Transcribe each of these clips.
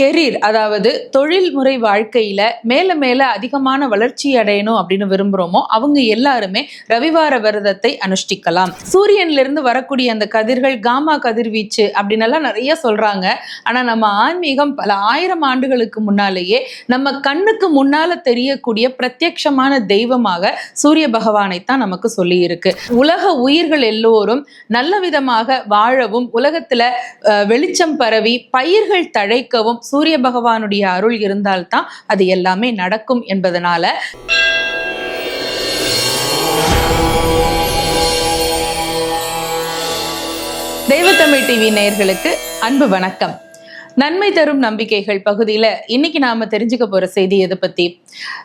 Career அதாவது தொழில்முறை வாழ்க்கையில மேல மேல அதிகமான வளர்ச்சி அடையணும் அப்படின்னு விரும்புறோமோ அவங்க எல்லாருமே ரவிவார விரதத்தை அனுஷ்டிக்கலாம். சூரியன்ல இருந்து வரக்கூடிய அந்த கதிர்கள் காமா கதிர்வீச்சு அப்படின்னு எல்லாம் நிறைய சொல்றாங்க. ஆனா நம்ம ஆன்மீகம் பல ஆயிரம் ஆண்டுகளுக்கு முன்னாலேயே நம்ம கண்ணுக்கு முன்னால தெரியக்கூடிய பிரத்யட்சமான தெய்வமாக சூரிய பகவானை தான் நமக்கு சொல்லி இருக்கு. உலக உயிர்கள் எல்லோரும் நல்ல விதமாக வாழவும் உலகத்துல வெளிச்சம் பரவி பயிர்கள் தழைக்கவும் சூரிய பகவானுடைய அருள் இருந்தால்தான் அது எல்லாமே நடக்கும் என்பதனால தெய்வத்தமிழ் டிவி நேயர்களுக்கு அன்பு வணக்கம். நன்மை தரும் நம்பிக்கைகள் பகுதியில இன்னைக்கு நாம தெரிஞ்சுக்க போற செய்தி எதை பத்தி?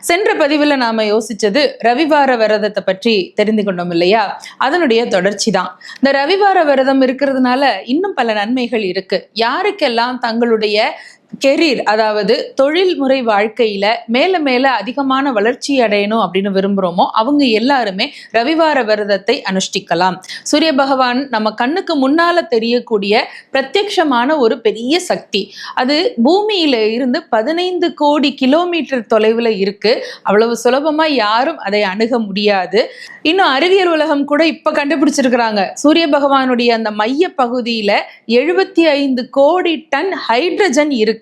சென்ற பதிவுல நாம யோசிச்சது ரவிவார விரதத்தை பற்றி தெரிந்து கொண்டோம் இல்லையா? அதனுடைய தொடர்ச்சி தான். இந்த ரவிவார விரதம் இருக்கிறதுனால இன்னும் பல நன்மைகள் இருக்கு. யாருக்கெல்லாம் தங்களுடைய கெரியர் அதாவது தொழில்முறை வாழ்க்கையில மேல மேல அதிகமான வளர்ச்சி அடையணும் அப்படின்னு விரும்புறோமோ அவங்க எல்லாருமே ரவிவார விரதத்தை அனுஷ்டிக்கலாம். சூரிய பகவான் நம்ம கண்ணுக்கு முன்னால தெரியக்கூடிய பிரத்யட்சமான ஒரு பெரிய சக்தி. அது பூமியில இருந்து 15 கோடி கிலோமீட்டர் தொலைவுல இருக்கு. அவ்வளவு சுலபமா யாரும் அதை அணுக முடியாது. இன்னும் அறிவியல் உலகம் கூட இப்ப கண்டுபிடிச்சிருக்கிறாங்க. சூரிய பகவானுடைய அந்த மைய பகுதியில 75 கோடி டன் ஹைட்ரஜன் இருக்கு.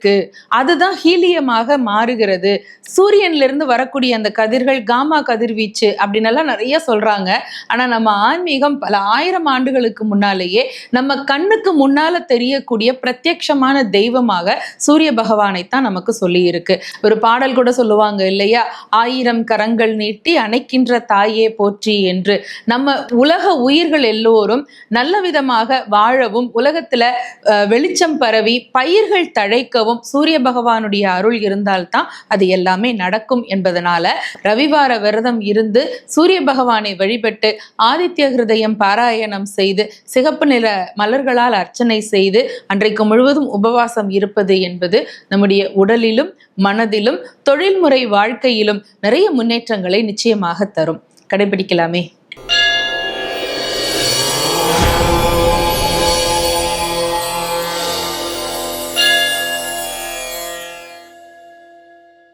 அதுதான் ஹீலியமாக மாறுகிறது. சூரியன்ல இருந்து வரக்கூடிய அந்த கதிர்கள் காமா கதிர்வீச்சு அப்படின்னு எல்லாம் நிறைய சொல்றாங்க. ஆனா நம்ம ஆன்மீகம் பல ஆயிரம் ஆண்டுகளுக்கு முன்னாலேயே நம்ம கண்ணுக்கு முன்னால தெரியக்கூடிய பிரத்யட்சமான தெய்வமாக சூரிய பகவானை தான் நமக்கு சொல்லி இருக்கு. ஒரு பாடல் கூட சொல்லுவாங்க இல்லையா? 1000 கரங்கள் நீட்டி அணைக்கின்ற தாயே போற்றி என்று. நம்ம உலக உயிர்கள் எல்லோரும் நல்ல விதமாக வாழவும் உலகத்துல வெளிச்சம் பரவி பயிர்கள் தழைக்கவும் சூரிய பகவானுடைய அருள் இருந்தால்தான் அது எல்லாமே நடக்கும் என்பதனால ரவிவார விரதம் இருந்து சூரிய பகவானை வழிபட்டு ஆதித்ய ஹிருதயம் பாராயணம் செய்து சிகப்பு நிற மலர்களால் அர்ச்சனை செய்து அன்றைக்கு முழுவதும் உபவாசம் இருப்பது என்பது நம்முடைய உடலிலும் மனதிலும் தொழில்முறை வாழ்க்கையிலும் நிறைய முன்னேற்றங்களை நிச்சயமாக தரும். கடைபிடிக்கலாமே.